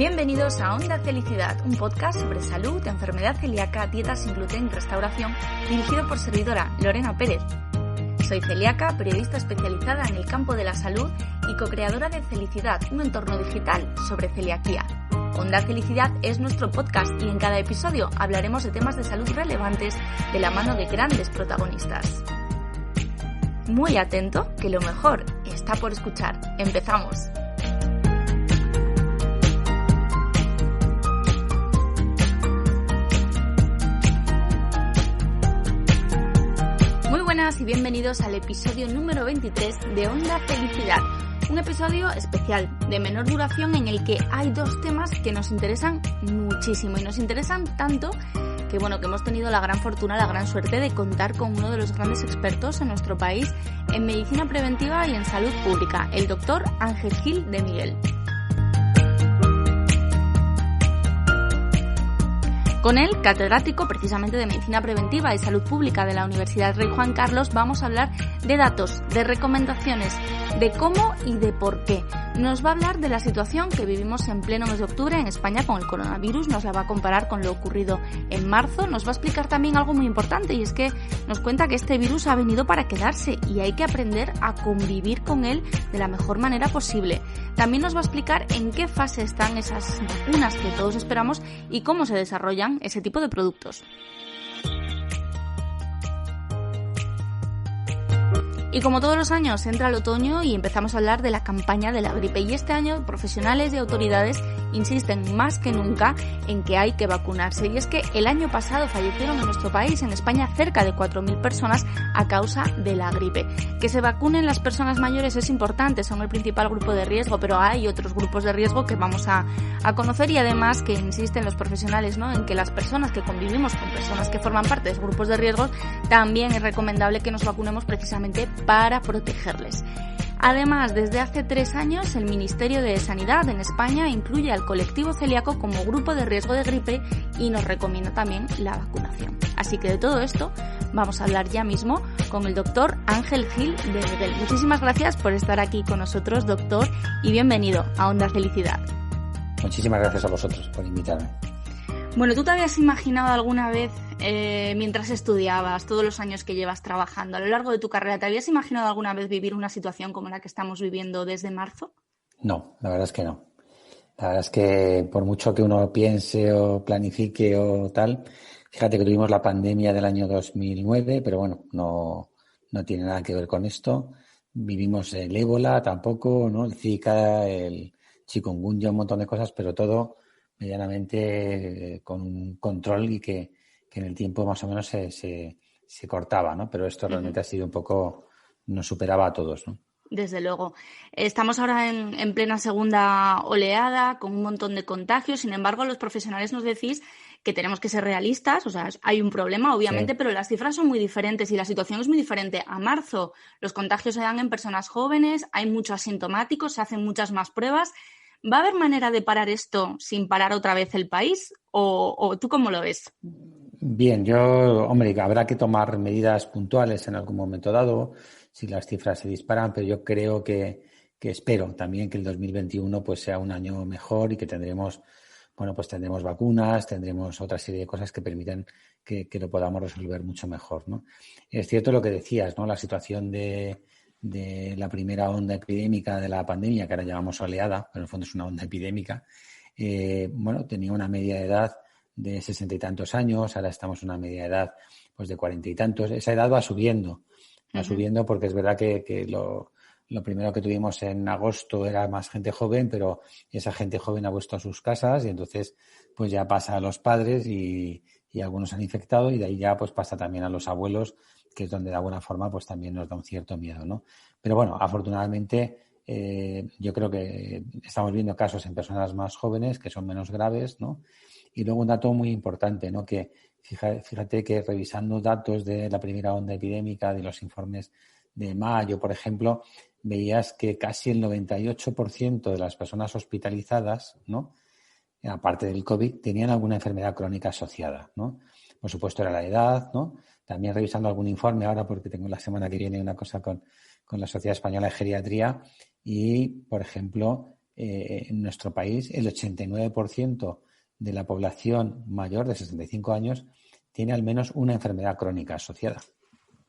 Bienvenidos a Onda Felicidad, un podcast sobre salud, enfermedad celíaca, dieta sin gluten y restauración, dirigido por servidora Lorena Pérez. Soy celíaca, periodista especializada en el campo de la salud y co-creadora de Felicidad, un entorno digital sobre celiaquía. Onda Felicidad es nuestro podcast y en cada episodio hablaremos de temas de salud relevantes de la mano de grandes protagonistas. Muy atento, que lo mejor está por escuchar. ¡Empezamos! Muy buenas y bienvenidos al episodio número 23 de Onda Felicidad. Un episodio especial, de menor duración, en el que hay dos temas que nos interesan muchísimo y nos interesan tanto que hemos tenido la gran fortuna, la gran suerte de contar con uno de los grandes expertos en nuestro país en medicina preventiva y en salud pública, el doctor Ángel Gil de Miguel. Con él, catedrático precisamente de Medicina Preventiva y Salud Pública de la Universidad Rey Juan Carlos, vamos a hablar de datos, de recomendaciones, de cómo y de por qué. Nos va a hablar de la situación que vivimos en pleno mes de octubre en España con el coronavirus, nos la va a comparar con lo ocurrido en marzo, nos va a explicar también algo muy importante y es que nos cuenta que este virus ha venido para quedarse y hay que aprender a convivir con él de la mejor manera posible. También nos va a explicar en qué fase están esas vacunas que todos esperamos y cómo se desarrollan ese tipo de productos. Y como todos los años entra el otoño y empezamos a hablar de la campaña de la gripe y este año profesionales y autoridades insisten más que nunca en que hay que vacunarse y es que el año pasado fallecieron en nuestro país, en España, cerca de 4.000 personas a causa de la gripe. Que se vacunen las personas mayores es importante, son el principal grupo de riesgo, pero hay otros grupos de riesgo que vamos a conocer y además que insisten los profesionales, ¿no?, en que las personas que convivimos con personas que forman parte de esos grupos de riesgo también es recomendable que nos vacunemos precisamente para protegerles. Además, desde hace 3 años, el Ministerio de Sanidad en España incluye al colectivo celíaco como grupo de riesgo de gripe y nos recomienda también la vacunación. Así que de todo esto vamos a hablar ya mismo con el doctor Ángel Gil de Miguel. Muchísimas gracias por estar aquí con nosotros, doctor, y bienvenido a Onda Felicidad. Muchísimas gracias a vosotros por invitarme. Bueno, ¿tú te habías imaginado alguna vez, mientras estudiabas, todos los años que llevas trabajando, a lo largo de tu carrera, ¿te habías imaginado alguna vez vivir una situación como la que estamos viviendo desde marzo? No, la verdad es que no. La verdad es que por mucho que uno piense o planifique o tal, fíjate que tuvimos la pandemia del año 2009, pero bueno, no tiene nada que ver con esto. Vivimos el ébola tampoco, ¿no? El Zika, el chikungunya, un montón de cosas, pero todo medianamente con un control y que en el tiempo más o menos se cortaba, ¿no? Pero esto realmente ha sido un poco, nos superaba a todos, ¿no? Desde luego. Estamos ahora en plena segunda oleada con un montón de contagios. Sin embargo, los profesionales nos decís que tenemos que ser realistas. O sea, hay un problema, obviamente, sí, pero las cifras son muy diferentes y la situación es muy diferente. A marzo los contagios se dan en personas jóvenes, hay muchos asintomáticos, se hacen muchas más pruebas. ¿Va a haber manera de parar esto sin parar otra vez el país? ¿O tú cómo lo ves? Bien, habrá que tomar medidas puntuales en algún momento dado si las cifras se disparan, pero yo creo que espero también que el 2021 pues sea un año mejor y que tendremos vacunas, tendremos otra serie de cosas que permitan que lo podamos resolver mucho mejor, ¿no? Es cierto lo que decías, ¿no? La situación de la primera onda epidémica de la pandemia, que ahora llamamos oleada, pero en el fondo es una onda epidémica, tenía una media de edad de 60 y tantos años, ahora estamos en una media de edad pues de 40 y tantos. Esa edad va subiendo porque es verdad que lo primero que tuvimos en agosto era más gente joven, pero esa gente joven ha vuelto a sus casas y entonces pues ya pasa a los padres y algunos han infectado y de ahí ya pues pasa también a los abuelos, que es donde de alguna forma pues también nos da un cierto miedo, ¿no? Pero bueno, afortunadamente yo creo que estamos viendo casos en personas más jóvenes que son menos graves, ¿no? Y luego un dato muy importante, ¿no? Que fíjate que revisando datos de la primera onda epidémica, de los informes de mayo, por ejemplo, veías que casi el 98% de las personas hospitalizadas, ¿no?, aparte del COVID, tenían alguna enfermedad crónica asociada, ¿no? Por supuesto era la edad, ¿no? También revisando algún informe ahora, porque tengo la semana que viene una cosa con la Sociedad Española de Geriatría y, por ejemplo, en nuestro país el 89% de la población mayor de 65 años tiene al menos una enfermedad crónica asociada.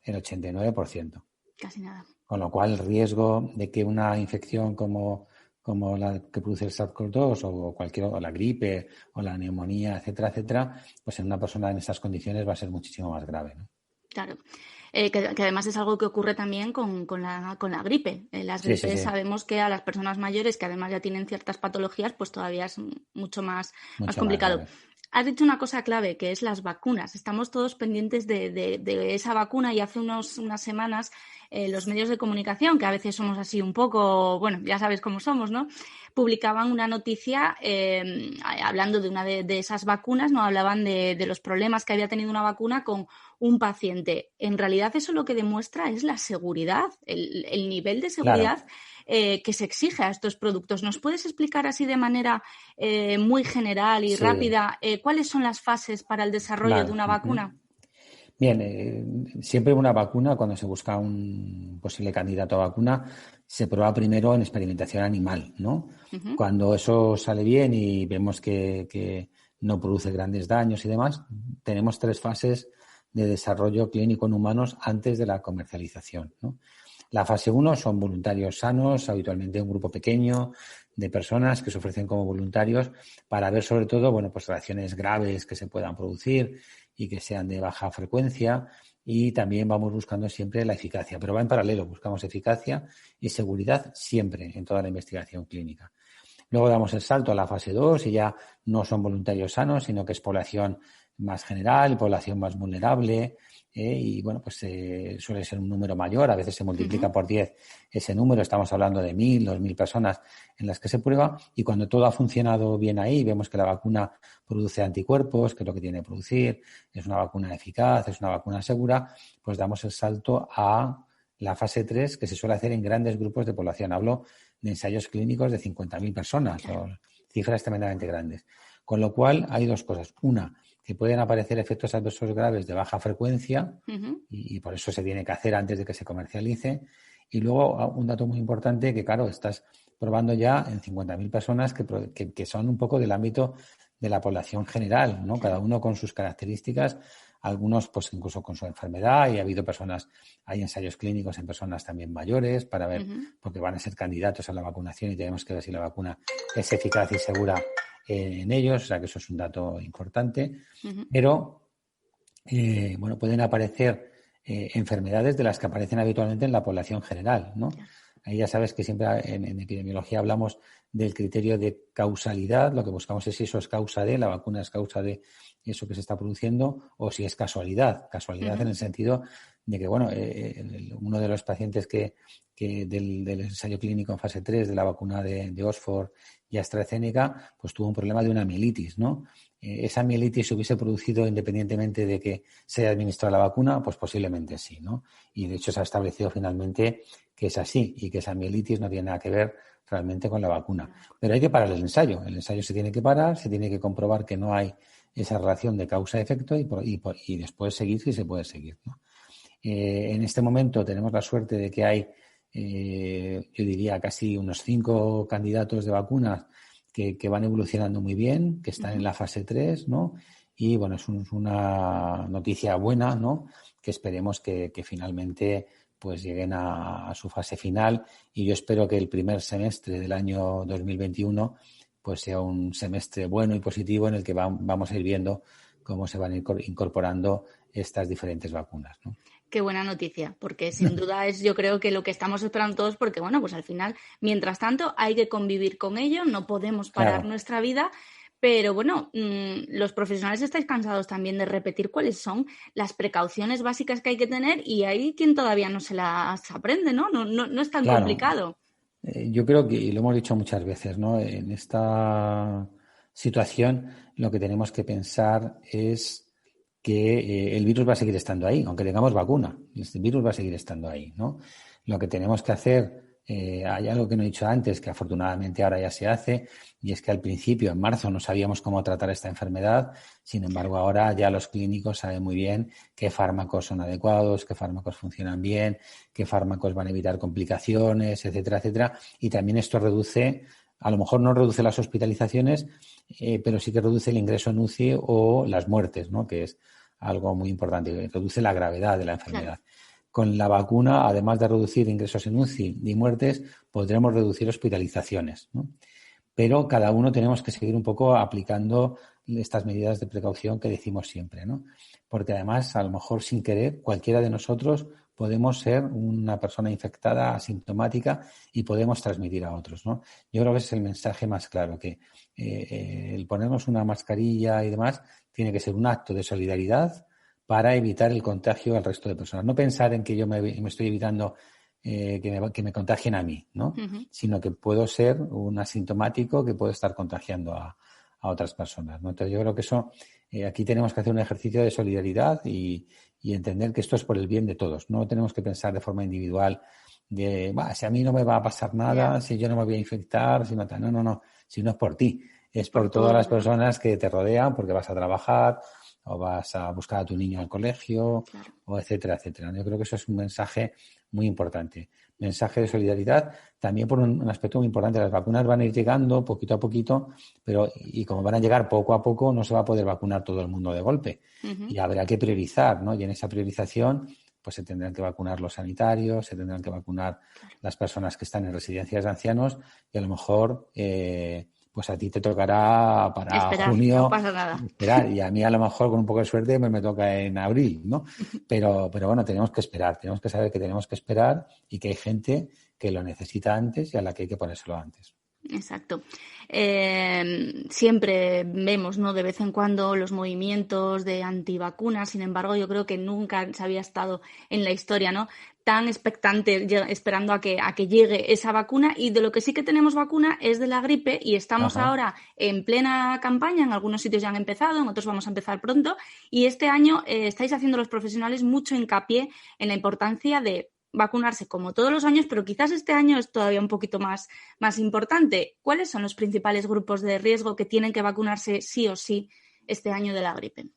El 89%. Casi nada. Con lo cual, el riesgo de que una infección como la que produce el SARS-CoV-2 o la gripe o la neumonía, etcétera, pues en una persona en estas condiciones va a ser muchísimo más grave, ¿no? Claro. Que además es algo que ocurre también con la gripe. Las gripes Sí. sabemos que a las personas mayores, que además ya tienen ciertas patologías, pues todavía es mucho más complicado. Más grave. Has dicho una cosa clave, que es las vacunas. Estamos todos pendientes de esa vacuna y hace unas semanas los medios de comunicación, que a veces somos así un poco, bueno, ya sabes cómo somos, ¿no? Publicaban una noticia hablando de una de esas vacunas, ¿no? Hablaban de los problemas que había tenido una vacuna con un paciente. En realidad eso lo que demuestra es la seguridad, el nivel de seguridad. Claro. Que se exige a estos productos. ¿Nos puedes explicar así de manera muy general y rápida cuáles son las fases para el desarrollo de una vacuna? Bien, siempre una vacuna, cuando se busca un posible candidato a vacuna, se prueba primero en experimentación animal, ¿no? Uh-huh. Cuando eso sale bien y vemos que no produce grandes daños y demás, tenemos 3 fases de desarrollo clínico en humanos antes de la comercialización, ¿no? La fase 1 son voluntarios sanos, habitualmente un grupo pequeño de personas que se ofrecen como voluntarios para ver sobre todo, bueno, pues reacciones graves que se puedan producir y que sean de baja frecuencia, y también vamos buscando siempre la eficacia, pero va en paralelo, buscamos eficacia y seguridad siempre en toda la investigación clínica. Luego damos el salto a la fase 2 y ya no son voluntarios sanos, sino que es población más general, población más vulnerable, y bueno, pues suele ser un número mayor, a veces se multiplica por 10 ese número, estamos hablando de 1.000, 2.000 personas en las que se prueba, y cuando todo ha funcionado bien ahí, vemos que la vacuna produce anticuerpos, que es lo que tiene que producir, es una vacuna eficaz, es una vacuna segura, pues damos el salto a la fase 3, que se suele hacer en grandes grupos de población. Hablo de ensayos clínicos de 50.000 personas, o cifras tremendamente grandes. Con lo cual, hay 2 cosas. Una, que pueden aparecer efectos adversos graves de baja frecuencia, y por eso se tiene que hacer antes de que se comercialice. Y luego, un dato muy importante, que claro, estás probando ya en 50.000 personas que son un poco del ámbito de la población general, ¿no? Cada uno con sus características, algunos pues incluso con su enfermedad, y ha habido hay ensayos clínicos en personas también mayores para ver, porque van a ser candidatos a la vacunación y tenemos que ver si la vacuna es eficaz y segura en ellos, o sea que eso es un dato importante. Pero, bueno, pueden aparecer enfermedades de las que aparecen habitualmente en la población general, ¿no? Ahí ya sabes que siempre en epidemiología hablamos del criterio de causalidad. Lo que buscamos es si eso es causa de, la vacuna es causa de eso que se está produciendo, o si es casualidad. Casualidad en el sentido de que, bueno, uno de los pacientes que del ensayo clínico en fase 3 de la vacuna de Oxford y AstraZeneca, pues tuvo un problema de una mielitis, ¿no? ¿Esa mielitis se hubiese producido independientemente de que se haya administrado la vacuna? Pues posiblemente sí, ¿no? Y de hecho se ha establecido finalmente que es así y que esa mielitis no tiene nada que ver realmente con la vacuna. Pero hay que parar el ensayo. El ensayo se tiene que parar, se tiene que comprobar que no hay esa relación de causa-efecto y después seguir si se puede seguir, ¿no? En este momento tenemos la suerte de que hay, yo diría, casi unos 5 candidatos de vacunas que van evolucionando muy bien, que están en la fase 3, ¿no? Y bueno, es una noticia buena, ¿no? Que esperemos que finalmente pues lleguen a su fase final, y yo espero que el primer semestre del año 2021 pues sea un semestre bueno y positivo en el que vamos a ir viendo cómo se van incorporando estas diferentes vacunas, ¿no? Qué buena noticia, porque sin duda es, yo creo que lo que estamos esperando todos, porque bueno, pues al final, mientras tanto, hay que convivir con ello, no podemos parar nuestra vida, pero bueno, los profesionales estáis cansados también de repetir cuáles son las precauciones básicas que hay que tener, y hay quien todavía no se las aprende, ¿no? No es tan complicado. Yo creo que, y lo hemos dicho muchas veces, ¿no? En esta situación lo que tenemos que pensar es que el virus va a seguir estando ahí, aunque tengamos vacuna. Este virus va a seguir estando ahí, ¿no? Lo que tenemos que hacer, hay algo que no he dicho antes, que afortunadamente ahora ya se hace, y es que al principio, en marzo, no sabíamos cómo tratar esta enfermedad. Sin embargo, ahora ya los clínicos saben muy bien qué fármacos son adecuados, qué fármacos funcionan bien, qué fármacos van a evitar complicaciones, etcétera, etcétera. Y también esto reduce A lo mejor no reduce las hospitalizaciones, pero sí que reduce el ingreso en UCI o las muertes, ¿no? Que es algo muy importante. Reduce la gravedad de la enfermedad. Claro. Con la vacuna, además de reducir ingresos en UCI y muertes, podremos reducir hospitalizaciones, ¿no? Pero cada uno tenemos que seguir un poco aplicando estas medidas de precaución que decimos siempre, ¿no? Porque además, a lo mejor sin querer, cualquiera de nosotros podemos ser una persona infectada asintomática y podemos transmitir a otros, ¿no? Yo creo que ese es el mensaje más claro, que el ponernos una mascarilla y demás tiene que ser un acto de solidaridad para evitar el contagio al resto de personas. No pensar en que yo me estoy evitando que me contagien a mí, ¿no? Uh-huh. Sino que puedo ser un asintomático que puedo estar contagiando a otras personas, ¿no? Entonces yo creo que eso, aquí tenemos que hacer un ejercicio de solidaridad y entender que esto es por el bien de todos. No tenemos que pensar de forma individual de, si a mí no me va a pasar nada, si yo no me voy a infectar, si no, no, si no es por ti, es por todas las personas que te rodean, porque vas a trabajar o vas a buscar a tu niño al colegio, claro, o etcétera, etcétera. Yo creo que eso es un mensaje muy importante. Mensaje de solidaridad, también por un aspecto muy importante. Las vacunas van a ir llegando poquito a poquito, pero y como van a llegar poco a poco, no se va a poder vacunar todo el mundo de golpe. Uh-huh. Y habrá que priorizar, ¿no? Y en esa priorización, pues se tendrán que vacunar los sanitarios, se tendrán que vacunar las personas que están en residencias de ancianos y a lo mejor pues a ti te tocará para esperar, junio. No pasa nada. Esperar, y a mí a lo mejor con un poco de suerte me toca en abril, ¿no? Pero bueno, tenemos que esperar, tenemos que saber que tenemos que esperar y que hay gente que lo necesita antes y a la que hay que ponérselo antes. Exacto. Siempre vemos, ¿no?, de vez en cuando los movimientos de antivacunas. Sin embargo, yo creo que nunca se había estado en la historia, ¿no?, tan expectante, esperando a que llegue esa vacuna. Y de lo que sí que tenemos vacuna es de la gripe y estamos ahora en plena campaña. En algunos sitios ya han empezado, en otros vamos a empezar pronto. Y este año estáis haciendo los profesionales mucho hincapié en la importancia de vacunarse como todos los años, pero quizás este año es todavía un poquito más importante. ¿Cuáles son los principales grupos de riesgo que tienen que vacunarse sí o sí este año de la gripe?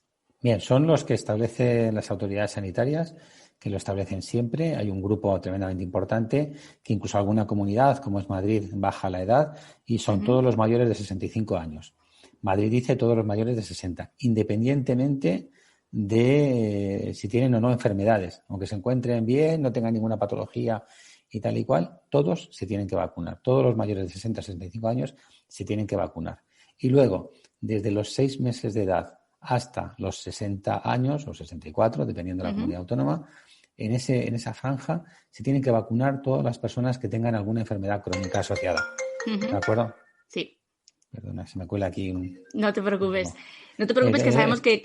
Bien, son los que establecen las autoridades sanitarias, que lo establecen siempre. Hay un grupo tremendamente importante que incluso alguna comunidad, como es Madrid, baja la edad y son todos los mayores de 65 años. Madrid dice todos los mayores de 60, independientemente de si tienen o no enfermedades, aunque se encuentren bien, no tengan ninguna patología y tal y cual, todos se tienen que vacunar. Todos los mayores de 60 a 65 años se tienen que vacunar. Y luego, desde los 6 meses de edad hasta los 60 años o 64, dependiendo de la comunidad autónoma, en esa franja se tienen que vacunar todas las personas que tengan alguna enfermedad crónica asociada. ¿De acuerdo? Sí. Perdona, se me cuela aquí un... No te preocupes. No te preocupes, que sabemos que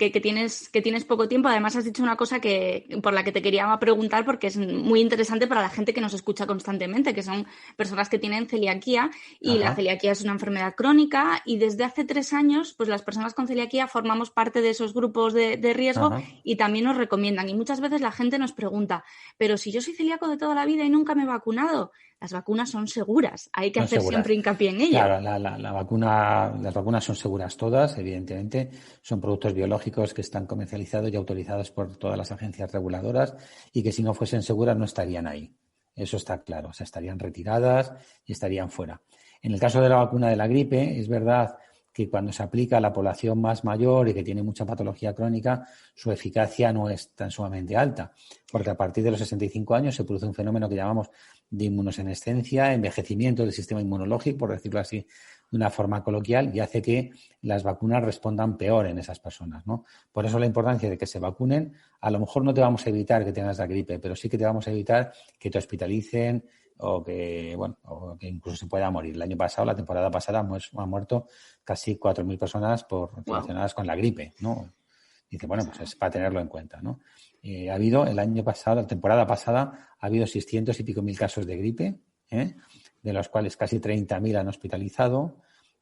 tienes poco tiempo. Además, has dicho una cosa por la que te quería preguntar, porque es muy interesante para la gente que nos escucha constantemente, que son personas que tienen celiaquía, y la celiaquía es una enfermedad crónica, y desde hace 3 años, pues las personas con celiaquía formamos parte de esos grupos de riesgo y también nos recomiendan. Y muchas veces la gente nos pregunta, pero si yo soy celíaco de toda la vida y nunca me he vacunado, las vacunas son seguras. Hay que hacer siempre hincapié en ello. Claro, las vacunas son seguras todas, evidentemente. Son productos biológicos que están comercializados y autorizados por todas las agencias reguladoras y que si no fuesen seguras no estarían ahí. Eso está claro. O sea, estarían retiradas y estarían fuera. En el caso de la vacuna de la gripe, es verdad que cuando se aplica a la población más mayor y que tiene mucha patología crónica, su eficacia no es tan sumamente alta, porque a partir de los 65 años se produce un fenómeno que llamamos de inmunosenescencia, envejecimiento del sistema inmunológico, por decirlo así de una forma coloquial, y hace que las vacunas respondan peor en esas personas, ¿no? Por eso la importancia de que se vacunen. A lo mejor no te vamos a evitar que tengas la gripe, pero sí que te vamos a evitar que te hospitalicen o que incluso se pueda morir. El año pasado, la temporada pasada, han muerto casi 4.000 personas relacionadas con la gripe, ¿no? Dice, bueno, pues es para tenerlo en cuenta, ¿no? Ha habido el año pasado, la temporada pasada, ha habido 600 y pico mil casos de gripe, de los cuales casi 30.000 han hospitalizado.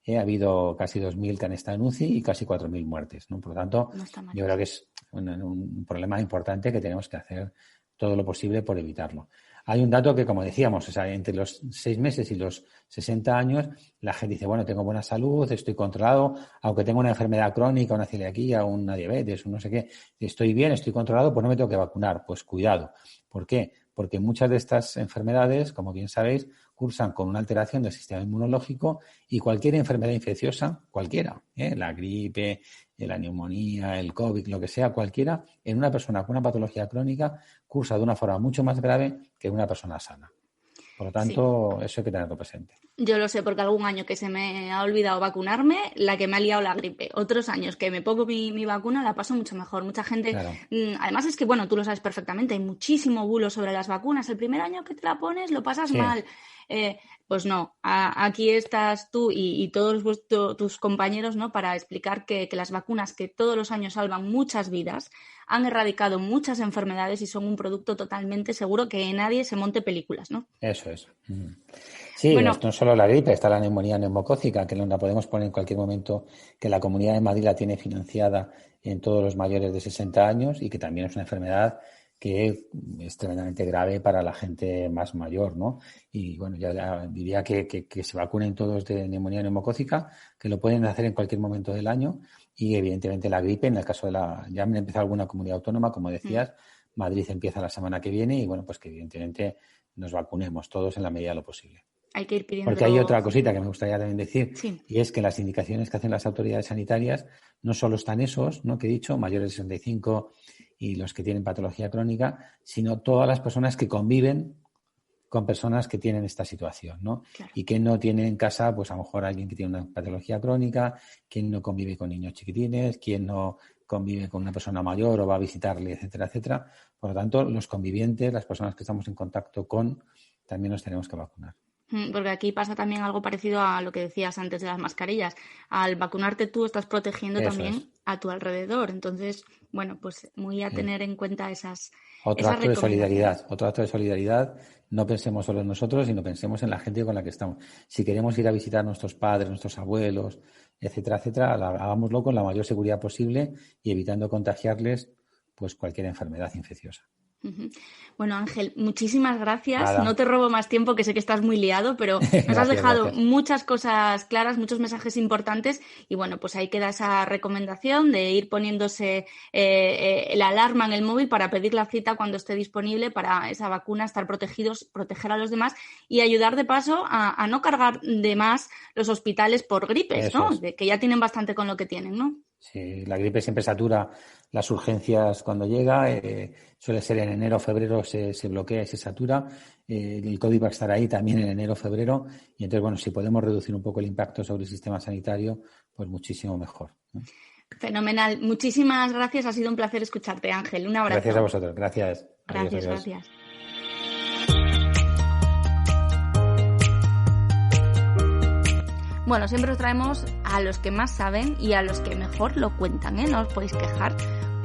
Ha habido casi 2.000 que han estado en UCI y casi 4.000 muertes, ¿no? Por lo tanto, yo creo que es un problema importante que tenemos que hacer todo lo posible por evitarlo. Hay un dato que, como decíamos, o sea, entre los 6 meses y los 60 años, la gente dice, bueno, tengo buena salud, estoy controlado, aunque tengo una enfermedad crónica, una celiaquía, una diabetes, un no sé qué, estoy bien, estoy controlado, pues no me tengo que vacunar. Pues cuidado. ¿Por qué? porque muchas de estas enfermedades, como bien sabéis, cursan con una alteración del sistema inmunológico y cualquier enfermedad infecciosa, cualquiera, la gripe, la neumonía, el COVID, lo que sea, cualquiera, en una persona con una patología crónica cursa de una forma mucho más grave que una persona sana. Por lo tanto, sí, eso hay que tenerlo presente. Yo lo sé porque algún año que se me ha olvidado vacunarme, la que me ha liado la gripe. Otros años que me pongo mi vacuna la paso mucho mejor. Mucha gente... Claro. Además es que, bueno, tú lo sabes perfectamente, hay muchísimo bulo sobre las vacunas. El primer año que te la pones lo pasas mal. Pues no, aquí estás tú y todos tus compañeros, ¿no?, para explicar que las vacunas, que todos los años salvan muchas vidas, han erradicado muchas enfermedades y son un producto totalmente seguro, que nadie se monte películas, ¿no? Eso es. Sí, bueno, no solo la gripe, está la neumonía neumocócica, que la podemos poner en cualquier momento, que la Comunidad de Madrid la tiene financiada en todos los mayores de 60 años y que también es una enfermedad que es tremendamente grave para la gente más mayor, ¿no? Y bueno, ya diría que se vacunen todos de neumonía neumocócica, que lo pueden hacer en cualquier momento del año, y evidentemente la gripe, en el caso de ya han empezado alguna comunidad autónoma, como decías, Madrid empieza la semana que viene, y bueno, pues que evidentemente nos vacunemos todos en la medida de lo posible. Hay que ir pidiendo... Porque hay otra cosita que me gustaría también decir, sí, y es que las indicaciones que hacen las autoridades sanitarias no solo están esos, ¿no?, que he dicho, mayores de 65 y los que tienen patología crónica, sino todas las personas que conviven con personas que tienen esta situación, ¿no? Claro. Y que no tiene en casa, pues a lo mejor alguien que tiene una patología crónica, quien no convive con niños chiquitines, quien no convive con una persona mayor o va a visitarle, etcétera, etcétera. Por lo tanto, los convivientes, las personas que estamos en contacto con, también nos tenemos que vacunar. Porque aquí pasa también algo parecido a lo que decías antes de las mascarillas. Al vacunarte tú estás protegiendo también a tu alrededor. Entonces, bueno, pues muy a tener en cuenta esas Otro acto de solidaridad. No pensemos solo en nosotros, sino pensemos en la gente con la que estamos. Si queremos ir a visitar a nuestros padres, nuestros abuelos, etcétera, etcétera, hagámoslo con la mayor seguridad posible y evitando contagiarles pues cualquier enfermedad infecciosa. Bueno, Ángel, muchísimas gracias. Nada. No te robo más tiempo, que sé que estás muy liado, pero nos has dejado muchas cosas claras, muchos mensajes importantes, y bueno, pues ahí queda esa recomendación de ir poniéndose la alarma en el móvil para pedir la cita cuando esté disponible para esa vacuna, estar protegidos, proteger a los demás y ayudar de paso a no cargar de más los hospitales por gripes, eso, ¿no? Que ya tienen bastante con lo que tienen, ¿no? Sí, la gripe siempre satura las urgencias cuando llega, suele ser en enero o febrero se bloquea y se satura, el COVID va a estar ahí también en enero o febrero, y entonces, bueno, si podemos reducir un poco el impacto sobre el sistema sanitario, pues muchísimo mejor, ¿no? Fenomenal, muchísimas gracias, ha sido un placer escucharte, Ángel, un abrazo. Gracias a vosotros, gracias. Gracias, adiós. Gracias. Bueno, siempre os traemos a los que más saben y a los que mejor lo cuentan, ¿eh? No os podéis quejar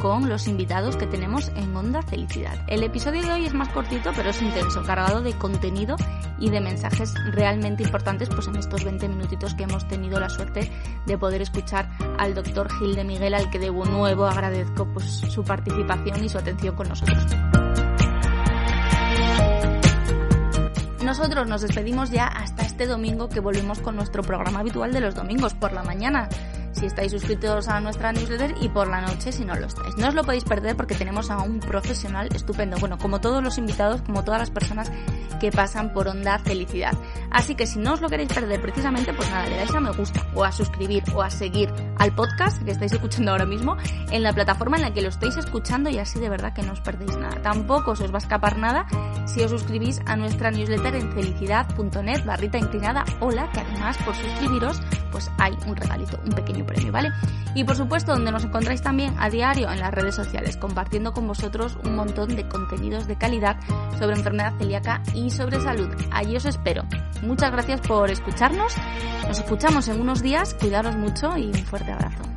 con los invitados que tenemos en Onda Felicidad. El episodio de hoy es más cortito, pero es intenso, cargado de contenido y de mensajes realmente importantes, pues en estos 20 minutitos que hemos tenido la suerte de poder escuchar al doctor Gil de Miguel, al que de nuevo agradezco pues su participación y su atención con nosotros. Nosotros nos despedimos ya hasta este domingo, que volvemos con nuestro programa habitual de los domingos por la mañana, si estáis suscritos a nuestra newsletter, y por la noche si no lo estáis. No os lo podéis perder porque tenemos a un profesional estupendo, bueno, como todos los invitados, como todas las personas que pasan por Onda Felicidad. Así que si no os lo queréis perder precisamente, pues nada, le dais a me gusta o a suscribir o a seguir al podcast que estáis escuchando ahora mismo en la plataforma en la que lo estáis escuchando, y así de verdad que no os perdéis nada. Tampoco se os va a escapar nada si os suscribís a nuestra newsletter en felicidad.net/hola, que además por suscribiros pues hay un regalito, un pequeño premio, ¿vale? Y por supuesto, donde nos encontráis también a diario en las redes sociales, compartiendo con vosotros un montón de contenidos de calidad sobre enfermedad celíaca y sobre salud. Allí os espero. Muchas gracias por escucharnos. Nos escuchamos en unos días. Cuidaros mucho y un fuerte abrazo.